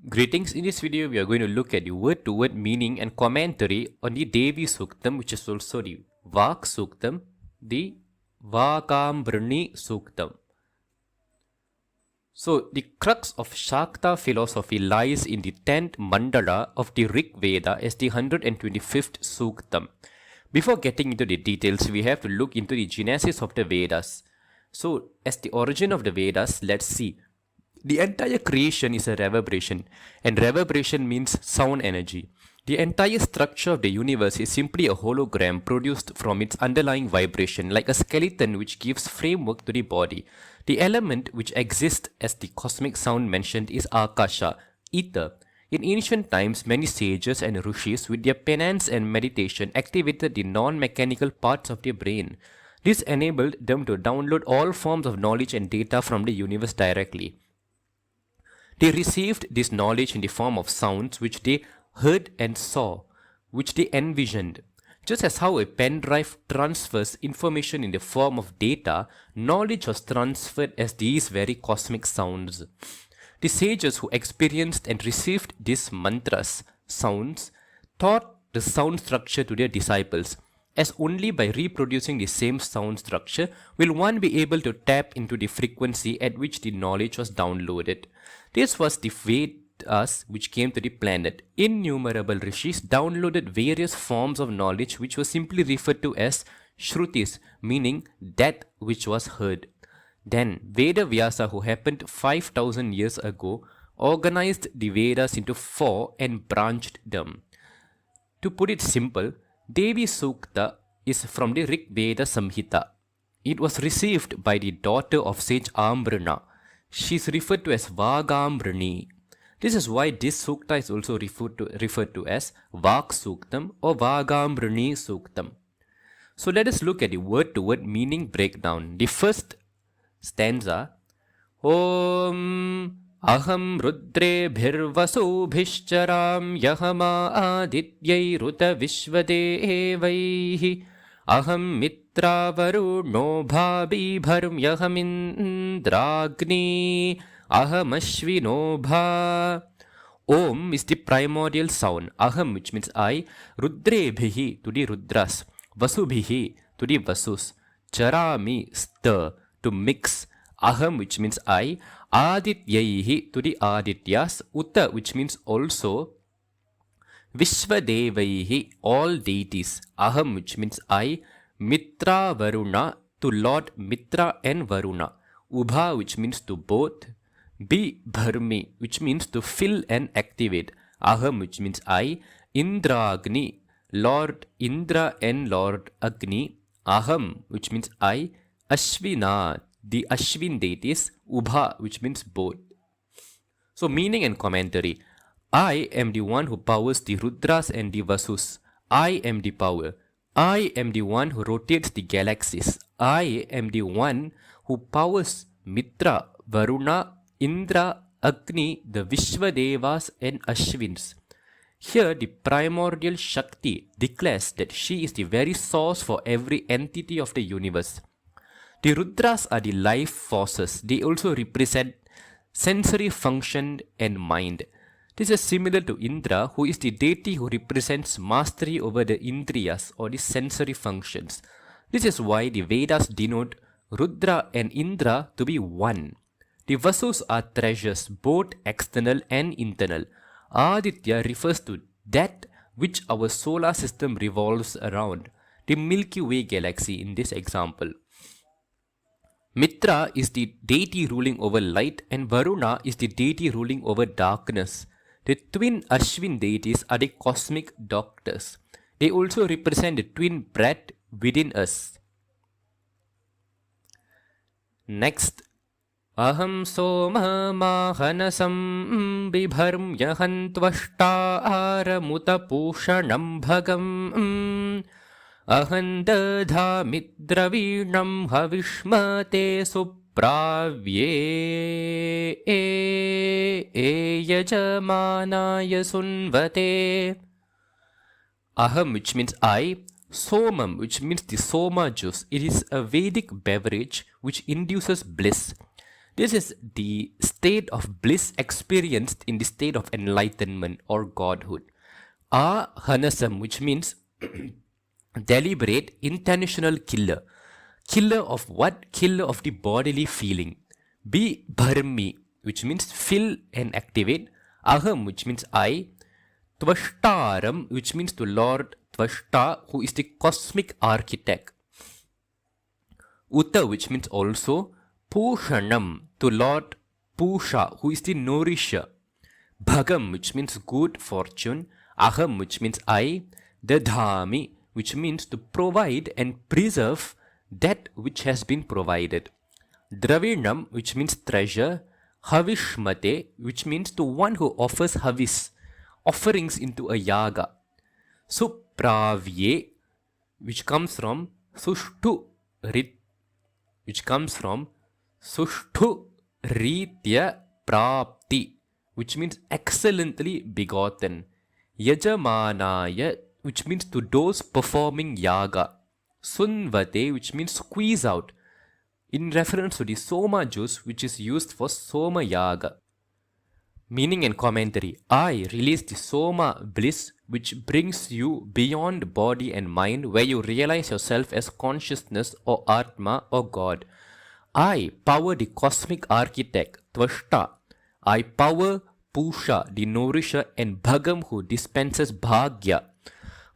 Greetings. In this video, we are going to look at the word-to-word meaning and commentary on the Devi Suktam, which is also the Vak Suktam, the Vakambrni Suktam. So, the crux of Shakta philosophy lies in the 10th mandala of the Rig Veda as the 125th Suktam. Before getting into the details, we have to look into the genesis of the Vedas. So, as the origin of the Vedas, let's see. The entire creation is a reverberation, and reverberation means sound energy. The entire structure of the universe is simply a hologram produced from its underlying vibration, like a skeleton which gives framework to the body. The element which exists as the cosmic sound mentioned is Akasha, ether. In ancient times, many sages and rishis with their penance and meditation activated the non-mechanical parts of their brain. This enabled them to download all forms of knowledge and data from the universe directly. They received this knowledge in the form of sounds which they heard and saw, which they envisioned. Just as how a pen drive transfers information in the form of data, knowledge was transferred as these very cosmic sounds. The sages who experienced and received these mantras, sounds, taught the sound structure to their disciples, as only by reproducing the same sound structure will one be able to tap into the frequency at which the knowledge was downloaded. This was the Vedas which came to the planet. Innumerable rishis downloaded various forms of knowledge which were simply referred to as Shrutis, meaning that which was heard. Then Veda Vyasa, who happened 5000 years ago, organized the Vedas into 4 and branched them. To put it simple, Devi Sukta is from the Rig Veda Samhita. It was received by the daughter of sage Ambrana. She is referred to as Vagambrani. This is why this Sukta is also referred to as Vak Suktam or Vagambrani Suktam. So let us look at the word-to-word meaning breakdown. The first stanza, Om Aham Rudrebhirvasubhishcharam Yahama Adityairuta Vishvadevaihi Aham Mitra Varuno Bhabi Bharm Yahamindragni Aham Ashvino Bha. Om is the primordial sound. Aham, which means I. Rudrebhihi, to the Rudras. Vasubhihi, to the Vasus. Charami, stir, to mix. Aham, which means I. Adityaihi, to the Adityas. Uta, which means also. Vishvadevaihi, all deities. Aham, which means I. Mitra Varuna, to Lord Mitra and Varuna. Ubha, which means to both. Bi Bharmi, which means to fill and activate. Aham, which means I. Indragni, Lord Indra and Lord Agni. Aham, which means I. Ashvina, the Ashwin deities. Ubha, which means both. So meaning and commentary. I am the one who powers the Rudras and the Vasus. I am the power. I am the one who rotates the galaxies. I am the one who powers Mitra, Varuna, Indra, Agni, the Vishvadevas and Ashwins. Here the primordial Shakti declares that she is the very source for every entity of the universe. The Rudras are the life forces. They also represent sensory function and mind. This is similar to Indra, who is the deity who represents mastery over the Indriyas or the sensory functions. This is why the Vedas denote Rudra and Indra to be one. The Vasus are treasures, both external and internal. Aditya refers to that which our solar system revolves around, the Milky Way galaxy in this example. Mitra is the deity ruling over light and Varuna is the deity ruling over darkness. The twin Ashwin deities are the cosmic doctors. They also represent the twin breath within us. Next, Aham Soma Mahanasam Bibharm Yahantvashta Muta Pushanam Bhagam Aham Dadhamitdravinam Havishmate Supravye Yajamanaya Sunvate. Aham, which means I. Somam, which means the Soma juice. It is a Vedic beverage which induces bliss. This is the state of bliss experienced in the state of enlightenment or godhood. Ahanasam, which means deliberate, intentional killer. Killer of what? Killer of the bodily feeling. B. Bharmi, which means fill and activate. Aham, which means I. Tvashtaram, which means to Lord Tvashta, who is the cosmic architect. Uta, which means also. Pushanam, to Lord Pusha, who is the nourisher. Bhagam, which means good fortune. Aham, which means I. Dadhami, which means to provide and preserve that which has been provided. Dravinam, which means treasure. Havishmate, which means to one who offers havis, offerings into a yaga. Supravye, which comes from Sushtu Rit, which comes from Sushtu Ritya Prapti, which means excellently begotten. Yajamanaya, which means to those performing yaga. Sunvate, which means squeeze out, in reference to the soma juice which is used for soma yaga. Meaning and commentary. I release the soma bliss which brings you beyond body and mind, where you realize yourself as consciousness or Atma or God. I power the cosmic architect, Tvashta. I power Pusha, the nourisher, and Bhagam, who dispenses Bhagya.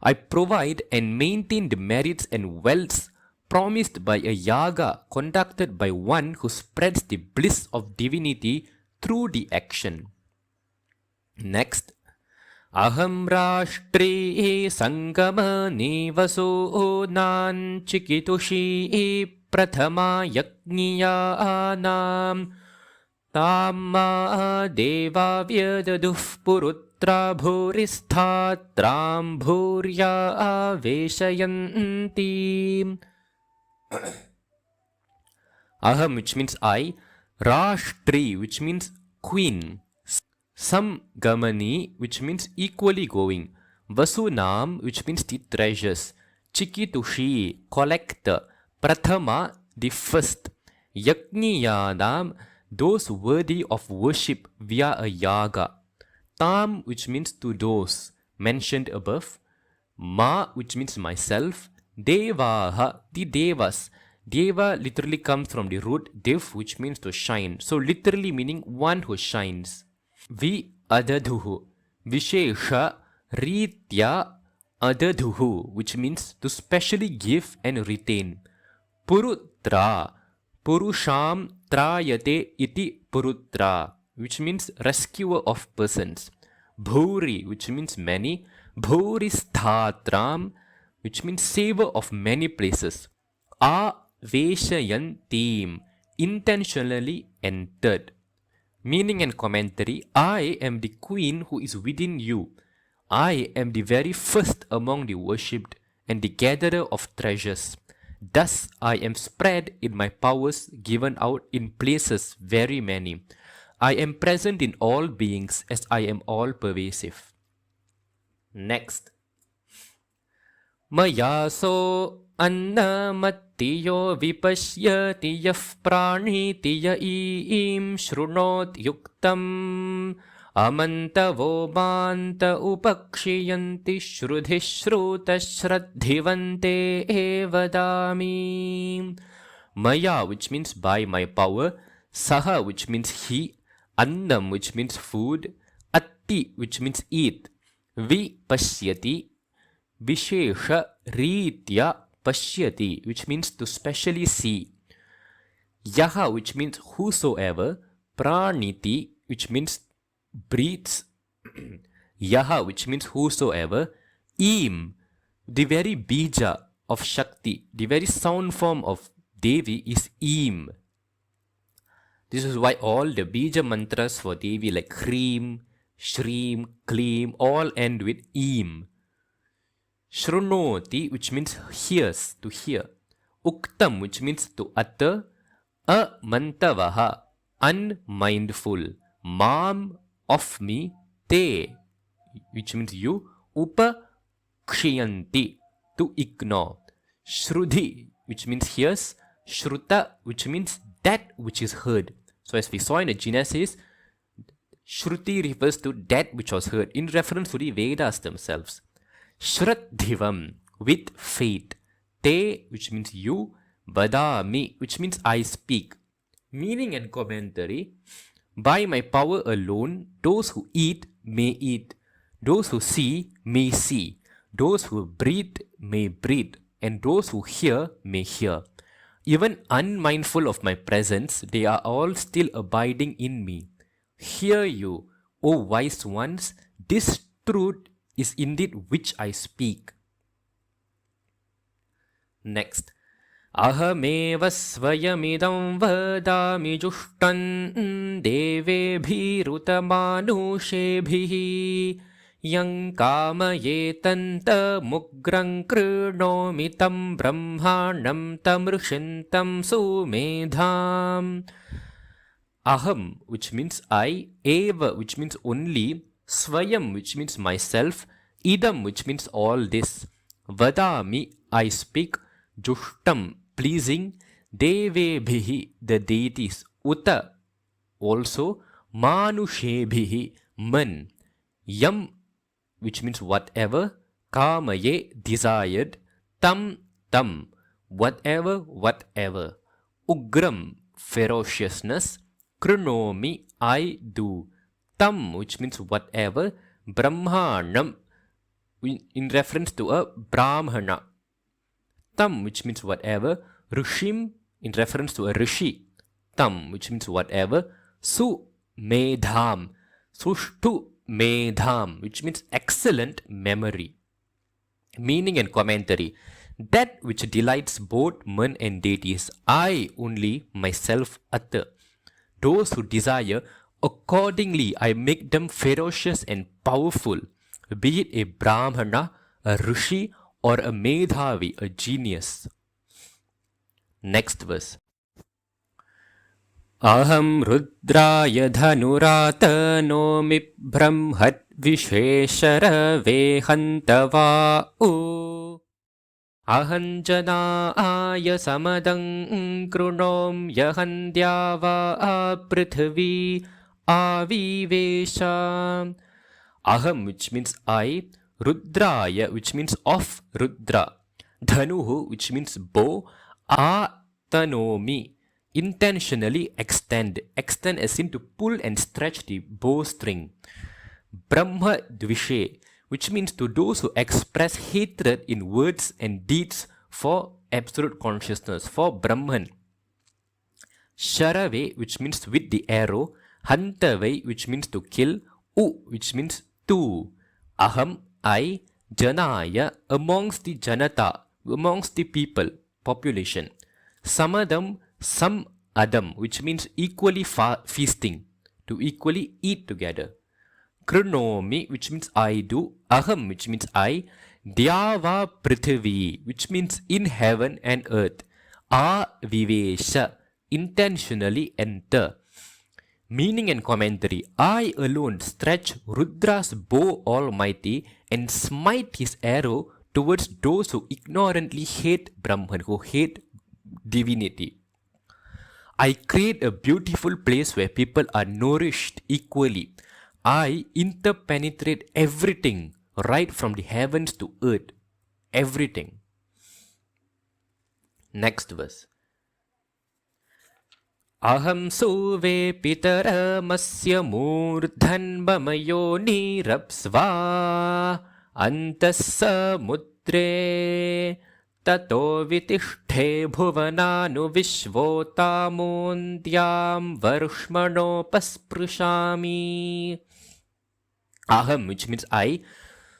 I provide and maintain the merits and wealths promised by a yaga conducted by one who spreads the bliss of divinity through the action. Next. Aham rashtre sangama nevaso nan chikitushi prathama yakniyanam tamma deva vyaduh purutra bhuristhatram bhurya veshayanti. Aham, which means I. Rashtri, which means queen. Samgamani, which means equally going. Vasunam, which means the treasures. Chikitushi, collector. Prathama, the first. Yakniyanam, those worthy of worship via a yaga. Tam, which means to those mentioned above. Ma, which means myself. Devaha, the devas. Deva literally comes from the root dev, which means to shine. So literally meaning one who shines. Vi adadhuhu, Vishesha Ritya adadhuhu, which means to specially give and retain. Purutra, Purusham trayate iti Purutra, which means rescuer of persons. Bhuri, which means many. Bhuristhatram, which means saver of many places. Aveshayantim, intentionally entered. Meaning and commentary. I am the queen who is within you. I am the very first among the worshipped and the gatherer of treasures. Thus I am spread in my powers, given out in places very many. I am present in all beings as I am all pervasive. Next. Mayaso annamatiyo vipashyati yaf praniti ya im shrunot yuktam amantavo manta upakshiyanti shrudhi shruta shraddhivante evadami. Maya, which means by my power. Saha, which means he. Annam, which means food. Atti, which means eat. Vipashyati, Vishesha Ritya Pashyati, which means to specially see. Yaha, which means whosoever. Praniti, which means breathes. Yaha, which means whosoever. Im, the very bija of Shakti, the very sound form of Devi is Im. This is why all the bija mantras for Devi like Hrim, Shrim, Klim all end with Im. Shrunoti, which means hears, to hear. Uktam, which means to utter. Amantavaha, unmindful. Mam, of me. Te, which means you. Upakshiyanti, to ignore. Shrudhi, which means hears. Shruta, which means that which is heard. So as we saw in the Genesis, Shruti refers to that which was heard in reference to the Vedas themselves. Shraddhivam, with faith. Te, which means you. Vadami, which means I speak. Meaning and commentary. By my power alone, those who eat may eat. Those who see may see. Those who breathe may breathe. And those who hear may hear. Even unmindful of my presence, they are all still abiding in me. Hear you, O wise ones, this truth is indeed which I speak. Next. Ahameva svayamidam vadami jushtan devebhirutamanu yang kamayetanta mugrang krinomi tam brahmanam tamrishintam sumedham. Aham, which means I, eva, which means only, swayam, which means myself, idam, which means all this, vadami, I speak, jushtam, pleasing, devebhihi, the deities, uta, also, manushebhihi, man, yam, which means whatever, kamaye, desired, tam, whatever, ugram, ferociousness, Krinomi, I do. Tam, which means whatever. Brahmanam, in reference to a Brahmana. Tam, which means whatever. Rishim, in reference to a Rishi. Tam, which means whatever. Su, Medham. Sushtu, Medham, which means excellent memory. Meaning and commentary. That which delights both men and deities, I only myself utter. Those who desire, accordingly I make them ferocious and powerful, be it a Brahmana, a Rishi, or a Medhavi, a genius. Next verse. Aham rudraya dhanuratanomi brahmat visheshara vehantava u. Ahanjanaaya samadang krunom yahandyava prithvi avivesha. Aham, which means I, Rudraya, which means of Rudra, Dhanuhu, which means bow, Atanomi, intentionally extend as in to pull and stretch the bowstring. Brahma Dvishe, which means to those who express hatred in words and deeds for absolute consciousness, for Brahman. Sharave, which means with the arrow. Hantave, which means to kill. U, which means to. Aham, I. Janaya, amongst the Janata, amongst the people, population. Samadam, some Adam, which means equally feasting, to equally eat together. Krinomi, which means I do. Aham, which means I. Dyava Prithvi, which means in heaven and earth. Avivesha, intentionally enter. Meaning and commentary. I alone stretch Rudra's bow almighty and smite his arrow towards those who ignorantly hate Brahman, who hate divinity. I create a beautiful place where people are nourished equally. I interpenetrate everything, right from the heavens to earth. Everything. Next verse. Aham suve pitaramasya murdhanbamayo nirapsva antassa mudre tato vitishthe bhuvananu vishvotamundyam varshmano pasprushami. Aham, which means I.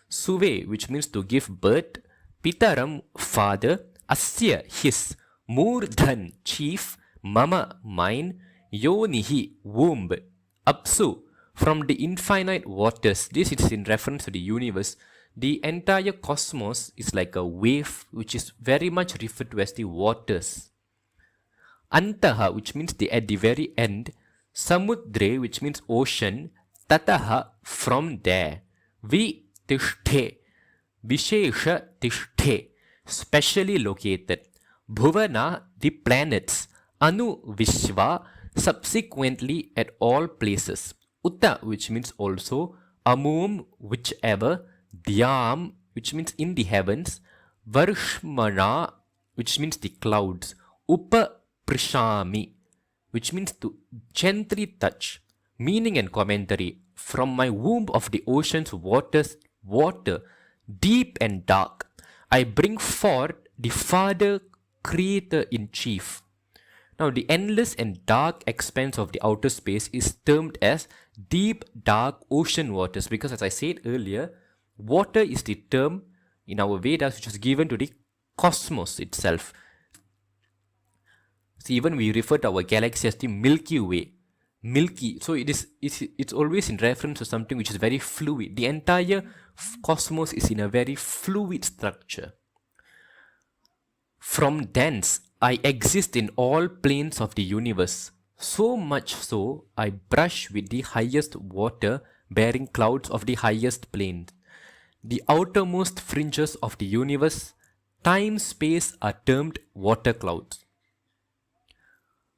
Suve, which means to give birth. Pitaram, father. Asya, his. Murdhan, chief. Mama, mine. Yonihi, womb. Apsu, from the infinite waters. This is in reference to the universe. The entire cosmos is like a wave, which is very much referred to as the waters. Antaha, which means at the very end. Samudre, which means ocean. Tataha, from there. Vi tishthe, Vishesha tishthe, specially located. Bhuvana, the planets. Anu Vishva, subsequently at all places. Uta, which means also, amum, whichever, dhyam, which means in the heavens, varshmana, which means the clouds, upa prishami, which means to gently touch. Meaning and commentary: from my womb of the ocean's water, deep and dark, I bring forth the Father, Creator in chief. Now, the endless and dark expanse of the outer space is termed as deep, dark ocean waters, because, as I said earlier, water is the term in our Vedas which is given to the cosmos itself. So, even we refer to our galaxy as the Milky Way. Milky, so it's always in reference to something which is very fluid. The entire cosmos is in a very fluid structure. From thence I exist in all planes of the universe, so much so I brush with the highest water bearing clouds of the highest plane. The outermost fringes of the universe, time space, are termed water clouds.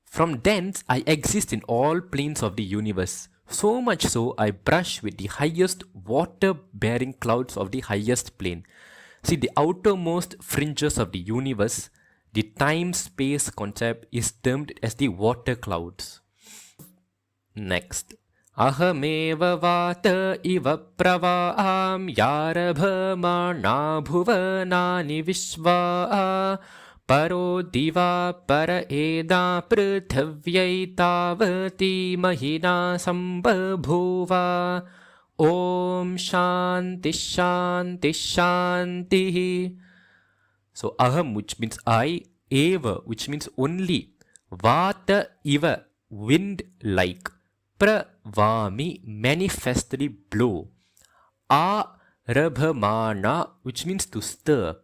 From thence I exist in all planes of the universe, so much so I brush with the highest water bearing clouds of the highest plane. See, the outermost fringes of the universe, the time-space concept, is termed as the water clouds. Next. Ahameva vata iva pravaham yarabhamana bhuvanani vishva paro diva para eda prithvyai tavati mahina sambhabhuva. Om Shanti Shanti Shanti. So aham, which means I, eva, which means only, vata iva, wind like, pravami, manifestly blow, arabhamana, which means to stir,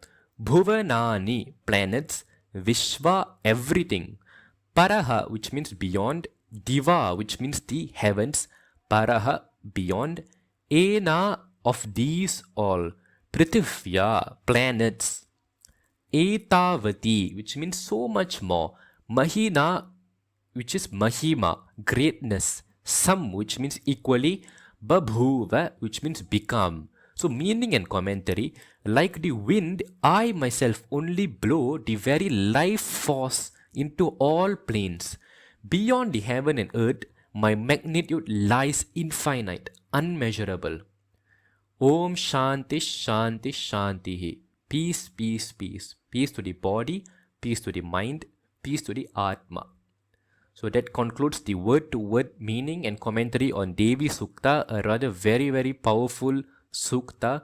bhuvanani, planets, vishva, everything, paraha, which means beyond, diva, which means the heavens, paraha, beyond, ena, of these all, prithivya, planets, etavati, which means so much more, mahina, which is mahima, greatness, sam, which means equally, babhuva, which means become. So meaning and commentary: like the wind, I myself only blow the very life force into all planes. Beyond the heaven and earth, my magnitude lies infinite, unmeasurable. Om Shanti Shanti Shanti. Peace, peace, peace. Peace to the body, peace to the mind, peace to the Atma. So that concludes the word-to-word meaning and commentary on Devi Sukta, a rather very, very powerful Sukta